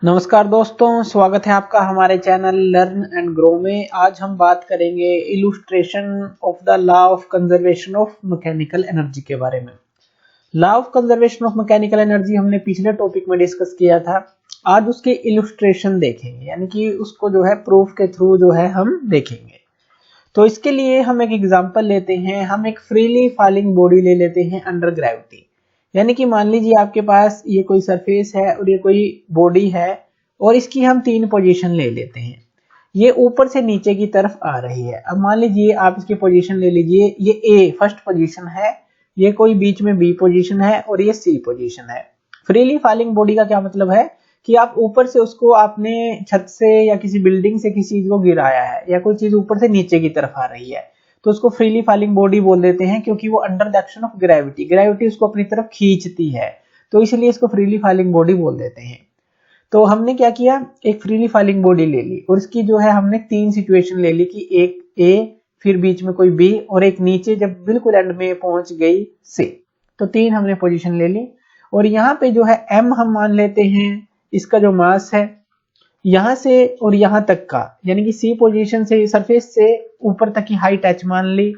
नमस्कार दोस्तों, स्वागत है आपका हमारे चैनल लर्न एंड ग्रो में। आज हम बात करेंगे illustration of the law of conservation of mechanical energy के बारे में। Law of conservation of mechanical energy हमने पिछले टॉपिक में डिस्कस किया था। आज उसके इलुस्ट्रेशन देखेंगे, यानी कि उसको जो है प्रूफ के थ्रू जो है हम देखेंगे। तो इसके लिए हम एक एग्जांपल लेते हैं। हम एक फ्रीली फॉलिंग बॉडी ले लेते हैं अंडर ग्रेविटी। यानी कि मान लीजिए आपके पास ये कोई सरफेस है और ये कोई बॉडी है और इसकी हम 3 पोजीशन ले लेते हैं। ये ऊपर से नीचे की तरफ आ रही है। अब मान लीजिए आप इसकी पोजीशन ले लीजिए, ये ए फर्स्ट पोजीशन है, ये कोई बीच में बी पोजीशन है और ये सी पोजीशन है। फ्रीली फॉलिंग बॉडी का क्या मतलब है कि आप ऊपर से उसको आपने छत से या किसी बिल्डिंग से किसी चीज को गिराया है या कोई चीज ऊपर से नीचे की तरफ आ रही है, तो उसको फ्रीली फॉलिंग बॉडी बोल देते हैं, क्योंकि वो under the action of gravity उसको अपनी तरफ खींचती है, तो इसलिए इसको फ्रीली फॉलिंग बॉडी बोल देते हैं। तो हमने क्या किया, एक फ्रीली फॉलिंग बॉडी ले ली और इसकी जो है हमने 3 सिचुएशन ले ली कि एक ए, फिर बीच में कोई बी और एक नीचे जब बिल्कुल एंड में पहुंच गई सी। तो 3 हमने पोजीशन ले ली और यहाँ पे जो है एम हम मान लेते हैं इसका जो मास है यहां से और यहां तक का, यानी कि सी पोजीशन से सरफेस से ऊपर तक की हाइट h मान ली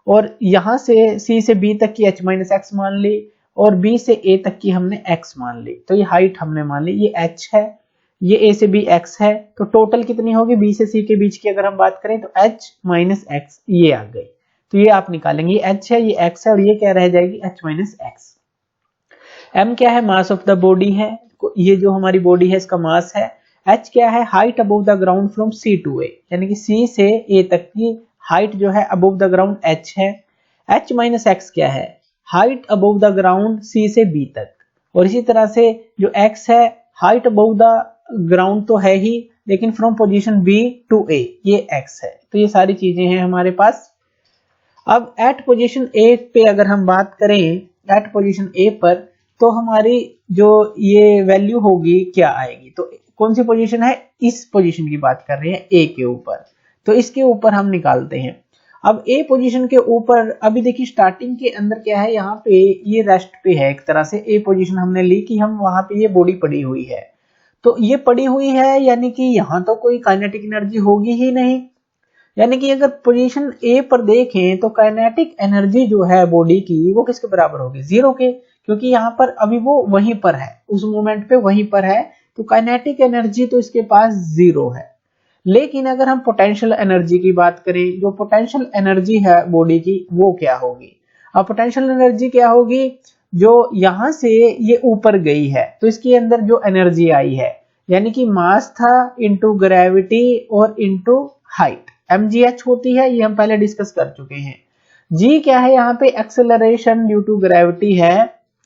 और यहां से सी से बी तक की h माइनस एक्स मान ली और बी से ए तक की हमने x मान ली। तो ये हाइट हमने मान ली, ये h है, ये a से b x है। तो टोटल कितनी होगी b से c के बीच की अगर हम बात करें तो h माइनस एक्स ये आ गई। तो ये आप निकालेंगे, ये h है, ये x है और ये क्या रह जाएगी h माइनस एक्स। m क्या है, मास ऑफ द बॉडी है, ये जो हमारी बॉडी है इसका मास है। h क्या है, height above the ground from c to a, यानी कि c से a तक की हाइट जो है अबव द ग्राउंड h है। h माइनस x क्या है, height above the ground c से b तक। और इसी तरह से जो x है, हाइट अबव द ग्राउंड तो है ही, लेकिन from position b to a ये x है। तो ये सारी चीजें हैं हमारे पास। अब एट पोजीशन a पे अगर हम बात करें, एट पोजीशन a पर, तो हमारी जो ये वैल्यू होगी क्या आएगी, तो कौन सी पोजीशन है, इस पोजीशन की बात कर रहे हैं ए के ऊपर, तो इसके ऊपर हम निकालते हैं। अब ए पोजीशन के ऊपर अभी देखिए स्टार्टिंग के अंदर क्या है, यहाँ पे ये रेस्ट पे है, एक तरह से ए पोजीशन हमने ली कि हम वहां पे ये बॉडी पड़ी हुई है। तो ये पड़ी हुई है यानी कि यहाँ तो कोई काइनेटिक एनर्जी होगी ही नहीं। यानी कि अगर पोजीशन ए पर देखें तो काइनेटिक एनर्जी जो है बॉडी की वो किसके बराबर होगी, 0 के, क्योंकि यहाँ पर अभी वो वहीं पर है, उस मोमेंट पे वहीं पर है। तो काइनेटिक एनर्जी तो इसके पास 0 है। लेकिन अगर हम पोटेंशियल एनर्जी की बात करें, जो पोटेंशियल एनर्जी है बॉडी की वो क्या होगी। अब पोटेंशियल एनर्जी क्या होगी, जो यहां से ये ऊपर गई है तो इसके अंदर जो एनर्जी आई है, यानी कि मास था इनटू ग्रेविटी और इनटू हाइट, mgh होती है, ये हम पहले डिस्कस कर चुके हैं। g क्या है, यहाँ पे एक्सेलरेशन ड्यू टू ग्रेविटी है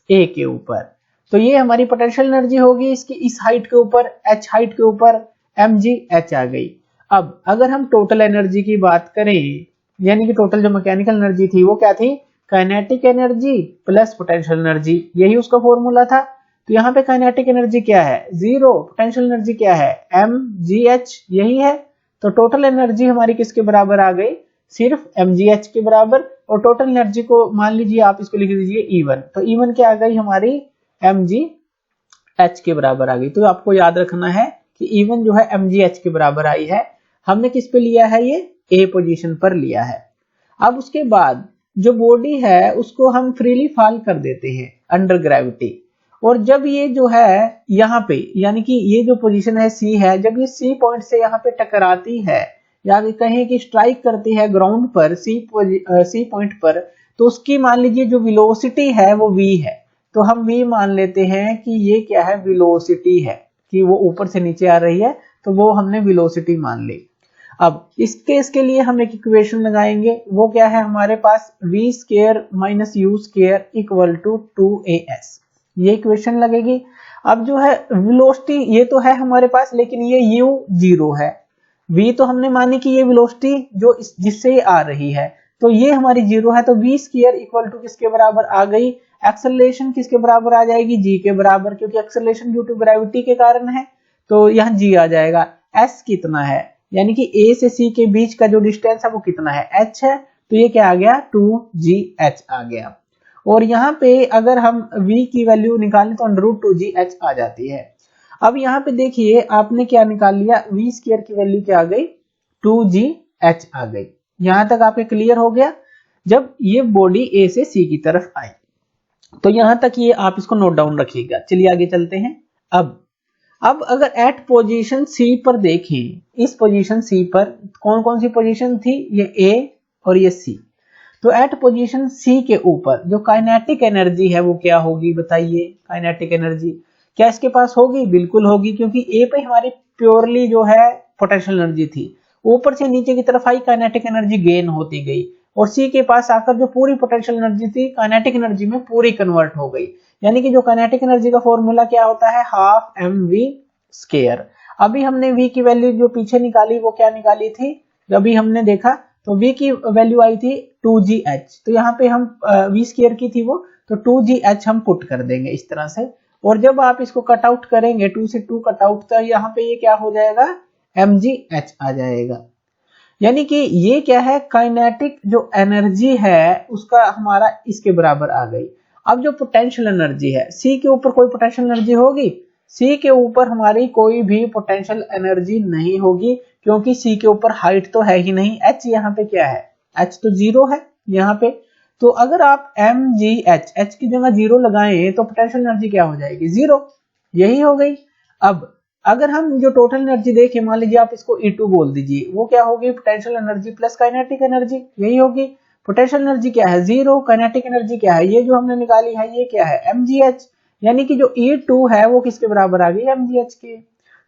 a के ऊपर, तो ये हमारी पोटेंशियल एनर्जी होगी इसकी इस हाइट के ऊपर, h हाइट के ऊपर mgh आ गई। अब अगर हम टोटल एनर्जी की बात करें, यानी कि टोटल जो मैकेनिकल एनर्जी थी वो क्या थी, kinetic energy plus potential energy, यही उसका फॉर्मूला था। तो यहाँ पे काइनेटिक एनर्जी क्या है 0, पोटेंशियल एनर्जी क्या है mgh, यही है। तो टोटल एनर्जी हमारी किसके बराबर आ गई, सिर्फ mgh के बराबर। और टोटल एनर्जी को मान लीजिए आप इसको लिख दीजिए E1, तो E1 क्या आ गई हमारी mgh के बराबर आ गई। तो आपको याद रखना है कि E1 जो है mgh के बराबर आई है। हमने किस पे लिया है, ये A पोजीशन पर लिया है। अब उसके बाद जो बॉडी है उसको हम फ्रीली फॉल कर देते हैं अंडर ग्रेविटी, और जब ये जो है यहाँ पे, यानी कि ये जो पोजीशन है C है, जब ये C पॉइंट से यहाँ पे टकराती है या कहें कि स्ट्राइक करती है ग्राउंड पर C पॉइंट पर, तो उसकी मान लीजिए जो वेलोसिटी है वो v है। तो हम v मान लेते हैं कि ये क्या है, वेलोसिटी है, कि वो ऊपर से नीचे आ रही है, तो वो हमने वेलोसिटी मान ली। अब इस केस के लिए हम एक इक्वेशन लगाएंगे, वो क्या है हमारे पास, v square minus u square equal to 2as, ये इक्वेशन लगेगी। अब जो है वेलोसिटी ये तो है हमारे पास, लेकिन ये u 0 है, v तो हमने मानी कि ये वेलोसिटी जो जिससे ये आ रही है, तो ये हमारी 0 है। तो v स्क्वायर इक्वल टू किसके बराबर आ गई, एक्सेलरेशन किसके बराबर आ जाएगी, g के बराबर, क्योंकि एक्सेलरेशन ड्यू टू ग्रेविटी के कारण है, तो यहाँ g आ जाएगा। s कितना है, यानी कि a से c के बीच का जो डिस्टेंस है वो कितना है, h है, तो ये क्या आ गया 2gh आ गया। और यहाँ पे अगर हम v की वैल्यू निकालें तो √2gh आ जाती है। अब यहाँ पे देखिए आपने क्या निकाल लिया, v स्क्वायर की वैल्यू क्या आ गई, 2gh आ गई। यहां तक आपके क्लियर हो गया। जब ये बॉडी ए से सी की तरफ आई, तो यहां तक ये आप इसको नोट डाउन रखिएगा। चलिए आगे चलते हैं। अब अगर एट पोजीशन सी पर देखें, इस पोजीशन सी पर कौन कौन सी पोजीशन थी, ये ए और ये सी। तो एट पोजीशन सी के ऊपर जो काइनेटिक एनर्जी है वो क्या होगी, बताइए। काइनेटिक एनर्जी क्या इसके पास होगी, बिल्कुल होगी, क्योंकि ए पे हमारी प्योरली जो है पोटेंशियल एनर्जी थी, ऊपर से नीचे की तरफ आई काइनेटिक एनर्जी गेन होती गई, और सी के पास आकर जो पूरी पोटेंशियल एनर्जी थी काइनेटिक एनर्जी में पूरी कन्वर्ट हो गई। यानी कि जो काइनेटिक एनर्जी का फॉर्मूला क्या होता है, हाफ एम वी स्क्वायर। अभी हमने v की वैल्यू जो पीछे निकाली वो क्या निकाली थी, अभी हमने देखा तो v की वैल्यू आई थी 2gh, तो यहाँ पे हम v स्क्वायर की थी वो, तो 2gh हम पुट कर देंगे इस तरह से। और जब आप इसको कट आउट करेंगे, 2 से 2 कट आउट, तो यहाँ पे ये क्या हो जाएगा, mgh आ जाएगा। यानी कि ये क्या है, काइनेटिक जो एनर्जी है उसका हमारा इसके बराबर आ गई। अब जो पोटेंशियल एनर्जी है, सी के ऊपर कोई पोटेंशियल एनर्जी होगी, सी के ऊपर हमारी कोई भी पोटेंशियल एनर्जी नहीं होगी, क्योंकि सी के ऊपर हाइट तो है ही नहीं। एच यहाँ पे क्या है, एच तो जीरो है यहाँ पे। तो अगर आप एम जी एच, एच की जगह जीरो लगाएं तो पोटेंशियल एनर्जी क्या हो जाएगी, जीरो, यही हो गई। अब अगर हम जो टोटल एनर्जी देखें, मान लीजिए आप इसको E2 बोल दीजिए, वो क्या होगी, potential energy plus kinetic energy, यही होगी। पोटेंशियल एनर्जी क्या है, जीरो, काइनेटिक एनर्जी क्या है, ये जो हमने निकाली है ये क्या है, mgh। यानी कि जो E2 है वो किसके बराबर आ गई, mgh के।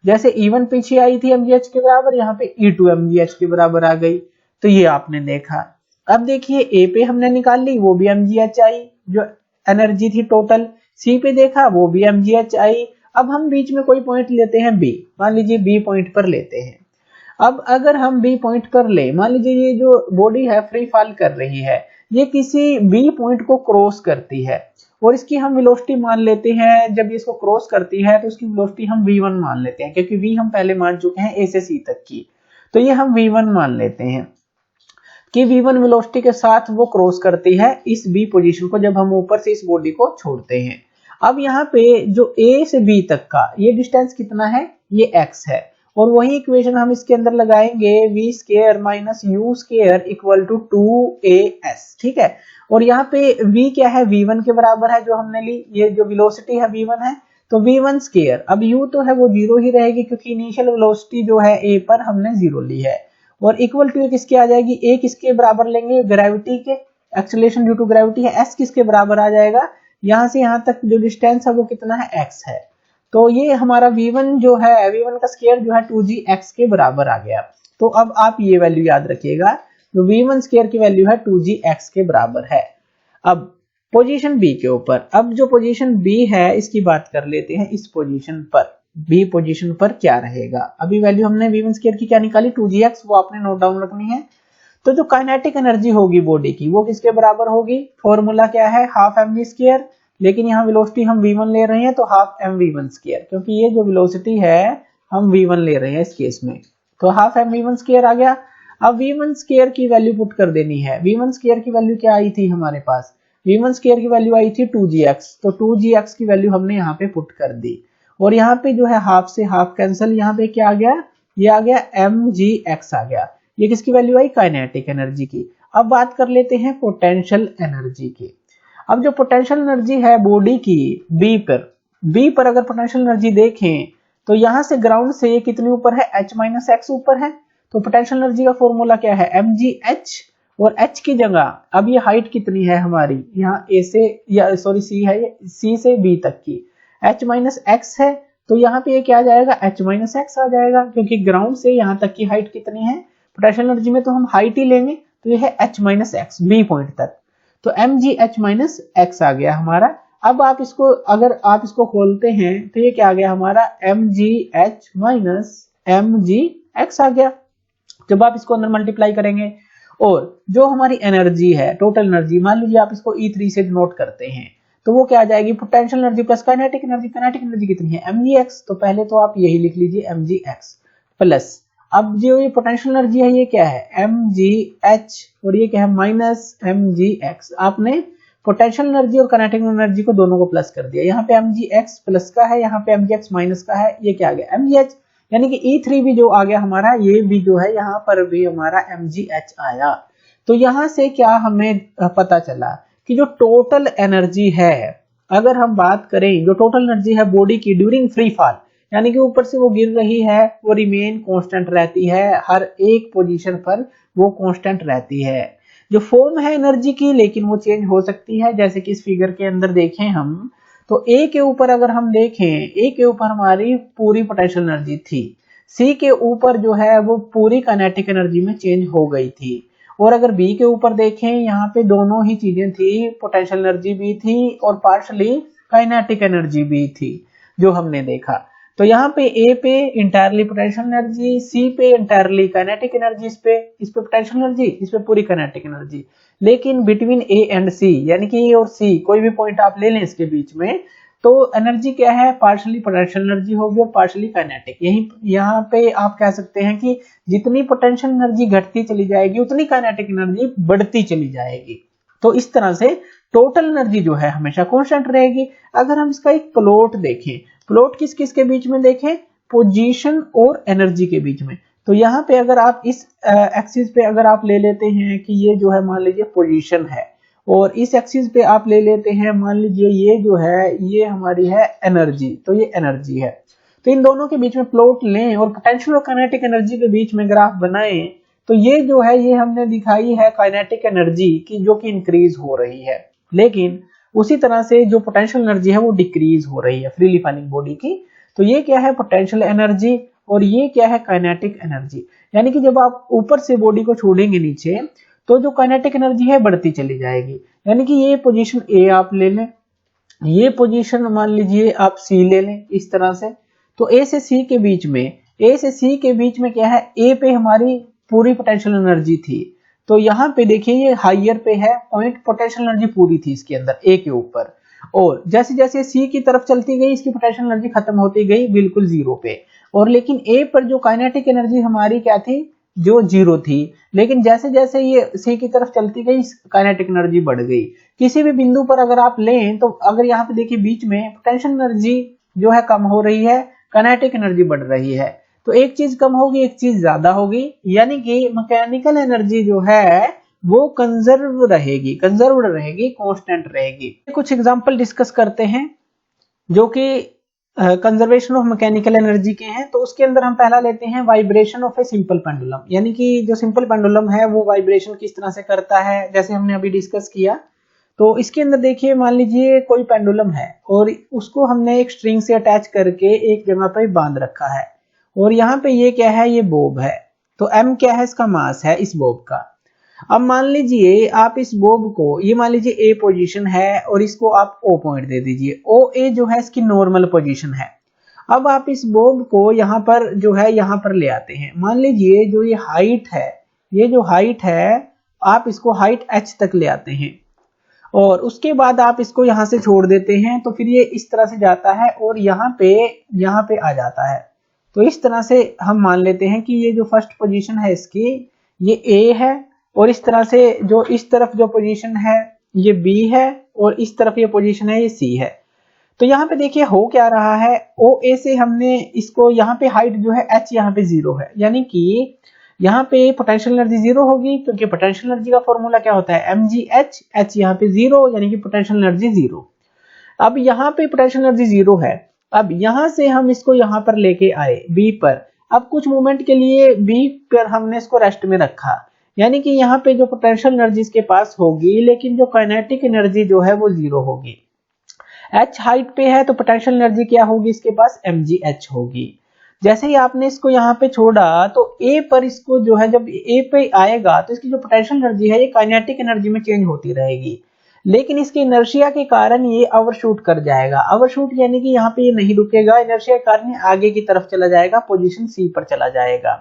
जैसे E1 पीछे आई थी mgh के बराबर, यहाँ पे E2 mgh के बराबर आ गई। तो ये आपने देखा। अब देखिए ए पे हमने निकाल ली, वो भी mgh आई, जो एनर्जी थी टोटल। सी पे देखा, वो भी mgh आई। अब हम बीच में कोई पॉइंट लेते हैं बी, मान लीजिए बी पॉइंट पर लेते हैं। अब अगर हम बी पॉइंट पर ले, मान लीजिए ये जो बॉडी है फ्री फॉल कर रही है, ये किसी बी पॉइंट को क्रॉस करती है, और इसकी हम वेलोसिटी मान लेते हैं, जब ये इसको क्रॉस करती है तो इसकी वेलोसिटी हम v1 मान लेते हैं, क्योंकि v हम पहले मान चुके हैं a से c तक की। तो ये हम v1 मान लेते हैं कि v1 वेलोसिटी के साथ वो क्रॉस करती है इस b पोजीशन को, जब हम ऊपर से इस बॉडी को छोड़ते हैं। अब यहाँ पे जो a से b तक का ये डिस्टेंस कितना है, ये x है, और वही इक्वेशन हम इसके अंदर लगाएंगे, v square minus u square equal to 2as, ठीक है। और यहाँ पे v क्या है, v1 के बराबर है जो हमने ली, ये जो वेलोसिटी है v1 है, तो v1 स्क्वायर। अब u तो है वो जीरो ही रहेगी, क्योंकि इनिशियल वेलोसिटी जो है a पर हमने जीरो ली है, और इक्वल टू किसके आ जाएगी, a किसके बराबर लेंगे, ग्रेविटी के, एक्सेलरेशन ड्यू टू ग्रेविटी है, s किसके बराबर आ जाएगा, यहाँ से यहाँ तक जो डिस्टेंस है वो कितना है, x है। तो ये हमारा v1 जो है, v1 का स्क्वायर जो है 2gx के बराबर आ गया। तो अब आप ये वैल्यू याद रखिएगा, जो v1 स्क्वायर की वैल्यू है 2gx के बराबर है। अब पोजीशन b के ऊपर, अब जो पोजीशन b है इसकी बात कर लेते हैं। इस पोजीशन पर, b पोजीशन पर क्या रहेगा, अभी वैल्यू हमने v1 स्क्वायर की क्या निकाली, 2gx, वो आपने नोट डाउन रखनी है। तो जो काइनेटिक एनर्जी होगी बॉडी की वो किसके बराबर होगी, फॉर्मूला क्या है, हाफ एम वी स्क्वायर, लेकिन यहाँ वेलोसिटी हम v1 ले रहे हैं तो हाफ एम v1 स्क्वायर, क्योंकि ये जो वेलोसिटी है हम v1 ले रहे हैं इस केस में, तो हाफ एम v1 स्क्वायर आ गया। अब v1 स्क्वायर की वैल्यू पुट कर देनी है। v1 स्क्वायर की वैल्यू क्या आई थी हमारे पास, v1 स्क्वायर की वैल्यू आई थी 2gx, तो 2gx की वैल्यू हमने यहाँ पे पुट कर दी, और यहाँ पे जो है हाफ से हाफ कैंसिल, यहाँ पे क्या आ गया, ये आ गया mgx आ गया। ये किसकी वैल्यू आई, काइनेटिक एनर्जी की। अब बात कर लेते हैं पोटेंशियल एनर्जी की। अब जो पोटेंशियल एनर्जी है बॉडी की बी पर अगर पोटेंशियल एनर्जी देखें तो यहां से ग्राउंड से ये कितनी ऊपर है, h माइनस एक्स ऊपर है। तो पोटेंशियल एनर्जी का फॉर्मूला क्या है, mgh, और h की जगह अब ये हाइट कितनी है हमारी, यहाँ a से, या सॉरी c है, c से b तक की, h माइनस एक्स है, तो यहाँ पे ये क्या आ जाएगा, h माइनस एक्स आ जाएगा, क्योंकि ग्राउंड से यहाँ तक की हाइट कितनी है, पोटेंशियल एनर्जी में तो हम हाइट ही लेंगे, तो ये है h minus X B point तक, तो mgh माइनस एक्स आ गया हमारा। अब आप इसको, अगर आप इसको खोलते हैं तो ये क्या आ गया हमारा, mgh माइनस mgx आ गया। जब आप इसको अंदर मल्टीप्लाई करेंगे, और जो हमारी एनर्जी है, टोटल एनर्जी, मान लीजिए आप इसको E3 से डिनोट करते हैं, तो वो क्या आ जाएगी, potential energy plus kinetic energy. Kinetic energy कितनी है, mgx, तो पहले तो आप यही लिख लीजिए mgx प्लस, अब जो ये पोटेंशियल एनर्जी है ये क्या है, mgh, और ये क्या है, माइनस mgx। आपने पोटेंशियल एनर्जी और काइनेटिक एनर्जी को दोनों को प्लस कर दिया। यहाँ पे mgx प्लस का है, यहाँ पे mgx माइनस का है, ये क्या आ गया mgh, यानी कि E3 भी जो आ गया हमारा, ये भी जो है यहाँ पर भी हमारा mgh आया। तो यहाँ से क्या हमें पता चला कि जो टोटल एनर्जी है, अगर हम बात करें जो टोटल एनर्जी है बॉडी की ड्यूरिंग फ्री फॉल, यानी कि ऊपर से वो गिर रही है, वो रिमेन कांस्टेंट रहती है, हर एक पोजीशन पर वो कांस्टेंट रहती है। जो फॉर्म है एनर्जी की लेकिन वो चेंज हो सकती है, जैसे कि इस फिगर के अंदर देखें हम तो ए के ऊपर अगर हम देखें, ए के ऊपर हमारी पूरी पोटेंशियल एनर्जी थी, सी के ऊपर जो है वो पूरी काइनेटिक एनर्जी में चेंज हो गई थी, और अगर बी के ऊपर देखें यहाँ पे दोनों ही चीजें थी, पोटेंशियल एनर्जी भी थी और पार्शली काइनेटिक एनर्जी भी थी जो हमने देखा। तो यहाँ पे ए पे इंटायरली पोटेंशियल एनर्जी, सी पे इंटायरली काइनेटिक एनर्जी, इस पे पोटेंशियल एनर्जी, इस पे पूरी काइनेटिक एनर्जी। लेकिन बिटवीन ए एंड सी, यानी कि ए और सी कोई भी पॉइंट आप ले लें इसके बीच में, तो एनर्जी क्या है, पार्शियली पोटेंशियल एनर्जी होगी और पार्शियली काइनेटिक। यही यहाँ पे आप कह सकते हैं कि जितनी पोटेंशियल एनर्जी घटती चली जाएगी उतनी काइनेटिक एनर्जी बढ़ती चली जाएगी। तो इस तरह से टोटल एनर्जी जो है हमेशा कांस्टेंट रहेगी। अगर हम इसका एक प्लॉट देखें, प्लॉट किस किस के बीच में देखें, पोजीशन और एनर्जी के बीच में। तो यहाँ पे अगर आप इस एक्सिस पे अगर आप ले लेते हैं कि ये जो है मान लीजिए पोजीशन है, और इस एक्सिस पे आप ले लेते हैं मान लीजिए ये जो है ये हमारी है एनर्जी, तो ये एनर्जी है। तो इन दोनों के बीच में प्लॉट लें और पोटेंशियल और काइनेटिक एनर्जी के बीच में ग्राफ बनाएं, तो ये जो है ये हमने दिखाई है काइनेटिक एनर्जी की जो कि इंक्रीज हो रही है, लेकिन उसी तरह से जो पोटेंशियल एनर्जी है वो डिक्रीज हो रही है फ्रीली फॉलिंग बॉडी की। तो ये क्या है पोटेंशियल एनर्जी और ये क्या है काइनेटिक एनर्जी। यानी कि जब आप ऊपर से बॉडी को छोड़ेंगे नीचे तो जो काइनेटिक एनर्जी है बढ़ती चली जाएगी। यानी कि ये पोजीशन ए आप ले लें, ये पोजीशन मान लीजिए आप सी ले लें इस तरह से। तो ए से सी के बीच में, ए से सी के बीच में क्या है, ए पे हमारी पूरी पोटेंशियल एनर्जी थी, तो यहाँ पे देखिए ये हाइयर पे है, पॉइंट पोटेंशियल एनर्जी पूरी थी इसके अंदर ए के ऊपर, और जैसे जैसे सी की तरफ चलती गई इसकी पोटेंशियल एनर्जी खत्म होती गई बिल्कुल जीरो पे। और लेकिन ए पर जो काइनेटिक एनर्जी हमारी क्या थी, जो जीरो थी, लेकिन जैसे जैसे ये सी की तरफ चलती गई काइनेटिक एनर्जी बढ़ गई। किसी भी बिंदु पर अगर आप लें तो अगर यहाँ पे देखिए बीच में पोटेंशियल एनर्जी जो है कम हो रही है, काइनेटिक एनर्जी बढ़ रही है, तो एक चीज कम होगी एक चीज ज्यादा होगी, यानी कि मैकेनिकल एनर्जी जो है वो कंजर्व्ड रहेगी, कांस्टेंट रहेगी। कुछ एग्जांपल डिस्कस करते हैं जो कि कंजर्वेशन ऑफ मैकेनिकल एनर्जी के हैं। तो उसके अंदर हम पहला लेते हैं vibration of a simple pendulum, यानी कि जो सिंपल पेंडुलम है वो वाइब्रेशन किस तरह से करता है, जैसे हमने अभी डिस्कस किया। तो इसके अंदर देखिए मान लीजिए कोई पेंडुलम है और उसको हमने एक स्ट्रिंग से अटैच करके एक जगह पर बांध रखा है, और यहाँ पे ये क्या है, ये बॉब है। तो m क्या है, इसका मास है इस बॉब का। अब मान लीजिए आप इस बॉब को, ये मान लीजिए ए पोजीशन है और इसको आप ओ पॉइंट दे दीजिए, ओ ए जो है इसकी नॉर्मल पोजीशन है। अब आप इस बॉब को यहाँ पर जो है यहाँ पर ले आते हैं, मान लीजिए जो ये हाइट है, ये जो हाइट है आप इसको हाइट h तक ले आते हैं, और उसके बाद आप इसको यहाँ से छोड़ देते हैं, तो फिर ये इस तरह से जाता है और यहाँ पे आ जाता है। तो इस तरह से हम मान लेते हैं कि ये जो फर्स्ट पोजीशन है इसकी ये ए है, और इस तरह से जो इस तरफ जो पोजीशन है ये बी है, और इस तरफ ये पोजीशन है ये सी है। तो यहाँ पे देखिए हो क्या रहा है, ओ ए से हमने इसको यहाँ पे हाइट जो है h यहाँ पे जीरो है, यानी कि यहाँ पे पोटेंशियल एनर्जी जीरो होगी, क्योंकि पोटेंशियल एनर्जी का फॉर्मूला क्या होता है mgh, h यहाँ पे जीरो यानी कि पोटेंशियल एनर्जी जीरो। अब यहाँ पे पोटेंशियल एनर्जी जीरो है, अब यहाँ से हम इसको यहाँ पर लेके आए बी पर, अब कुछ मोमेंट के लिए बी पर हमने इसको रेस्ट में रखा, यानी कि यहाँ पे जो पोटेंशियल एनर्जी इसके पास होगी, लेकिन जो काइनेटिक एनर्जी जो है वो जीरो होगी। h हाइट पे है तो पोटेंशियल एनर्जी क्या होगी इसके पास, mgh होगी। जैसे ही आपने इसको यहाँ पे छोड़ा तो a पर इसको जो है जब a पे आएगा तो इसकी जो पोटेंशियल एनर्जी है ये काइनेटिक एनर्जी में चेंज होती रहेगी, लेकिन इसकी इनर्शिया के कारण ये ओवरशूट कर जाएगा। ओवरशूट यानी कि यहाँ पे ये नहीं रुकेगा, इनर्शिया के कारण आगे की तरफ चला जाएगा, पोजीशन सी पर चला जाएगा।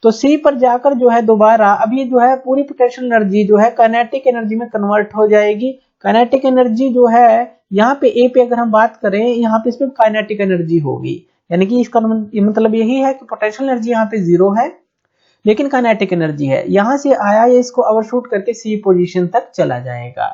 तो सी पर जाकर जो है दोबारा अब ये जो है पूरी पोटेंशियल एनर्जी जो है काइनेटिक एनर्जी में कन्वर्ट हो जाएगी। काइनेटिक एनर्जी जो है यहाँ पे ए पे अगर हम बात करें, यहाँ पे इसमें काइनेटिक एनर्जी होगी, यानी कि इसका मतलब यही है कि पोटेंशियल एनर्जी यहाँ पे जीरो है लेकिन काइनेटिक एनर्जी है। यहाँ से आया ये इसको ओवरशूट करके सी पोजीशन तक चला जाएगा।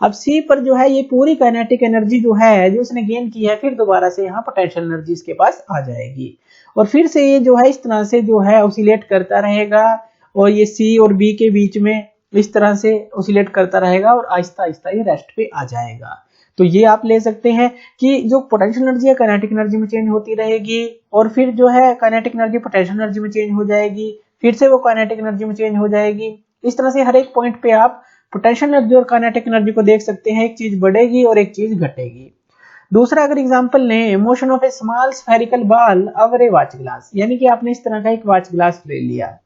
अब सी पर जो है ये पूरी काइनेटिक एनर्जी जो है जो उसने गेन की है, फिर दोबारा से यहाँ पोटेंशियल एनर्जी इसके पास आ जाएगी और फिर से ये जो है इस तरह से जो है ऑसिलेट करता रहेगा और ये सी और बी के बीच में इस तरह से ऑसिलेट करता रहेगा और आहिस्ता आहिस्ता ये रेस्ट पे आ जाएगा। तो ये आप ले सकते हैं कि जो पोटेंशियल एनर्जी है काइनेटिक एनर्जी में चेंज होती रहेगी और फिर जो है काइनेटिक एनर्जी पोटेंशियल एनर्जी में चेंज हो जाएगी, फिर से वो काइनेटिक एनर्जी में चेंज हो जाएगी। इस तरह से हर एक पॉइंट पे आप पोटेंशियल एनर्जी और काइनेटिक एनर्जी को देख सकते हैं, एक चीज बढ़ेगी और एक चीज घटेगी। दूसरा अगर एग्जांपल लें, motion of A small spherical ball over A watch glass, यानी कि आपने इस तरह का एक वॉच ग्लास ले लिया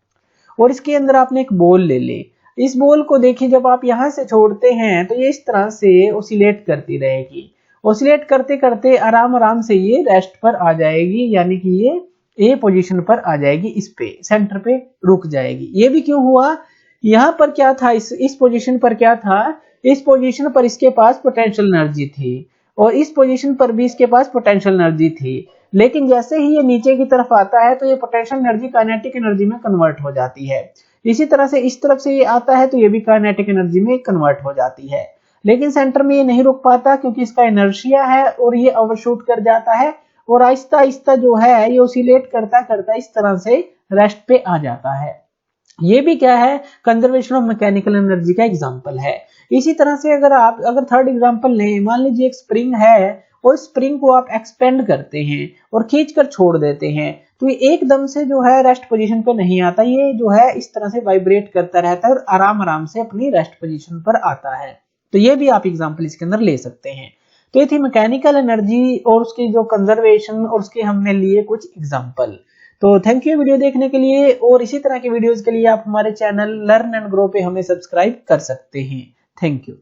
और इसके अंदर आपने एक बॉल ले ली। इस बॉल को देखिए जब आप यहां से छोड़ते हैं तो ये इस तरह से ऑसिलेट करती रहेगी, ऑसिलेट करते करते आराम आराम से ये रेस्ट पर आ जाएगी, यानी कि ये ए पोजीशन पर आ जाएगी, इस पे सेंटर पे रुक जाएगी। ये भी क्यों हुआ, यहाँ पर क्या था, इस पोजीशन पर क्या था, इस पोजीशन पर इसके पास पोटेंशियल एनर्जी थी और इस पोजीशन पर भी इसके पास पोटेंशियल एनर्जी थी, लेकिन जैसे ही ये नीचे की तरफ आता है तो ये पोटेंशियल एनर्जी काइनेटिक एनर्जी में कन्वर्ट हो जाती है। इसी तरह से इस तरफ से ये आता है तो ये भी काइनेटिक एनर्जी में कन्वर्ट हो जाती है, लेकिन सेंटर में ये नहीं रुक पाता क्योंकि इसका इनर्शिया है और ये ओवरशूट कर जाता है और आहिस्ता आहिस्ता जो है ये ऑसिलेट करता करता इस तरह से रेस्ट पे आ जाता है। ये भी क्या है, कंजर्वेशन ऑफ मैकेनिकल एनर्जी का एग्जांपल है। इसी तरह से अगर थर्ड एग्जांपल लें, मान लीजिए एक स्प्रिंग है और स्प्रिंग को आप एक्सपेंड करते हैं और खींचकर छोड़ देते हैं तो ये एकदम से जो है रेस्ट पोजीशन पे नहीं आता, ये जो है इस तरह से वाइब्रेट करता रहता है और आराम आराम से अपनी रेस्ट पोजीशन पर आता है। तो ये भी आप एग्जांपल इसके अंदर ले सकते हैं। तो ये थी मैकेनिकल एनर्जी और उसकी जो कंजर्वेशन और उसके हमने लिए कुछ एग्जांपल। तो थैंक यू वीडियो देखने के लिए और इसी तरह की वीडियोस के लिए आप हमारे चैनल लर्न एंड ग्रो पे हमें सब्सक्राइब कर सकते हैं। Thank you.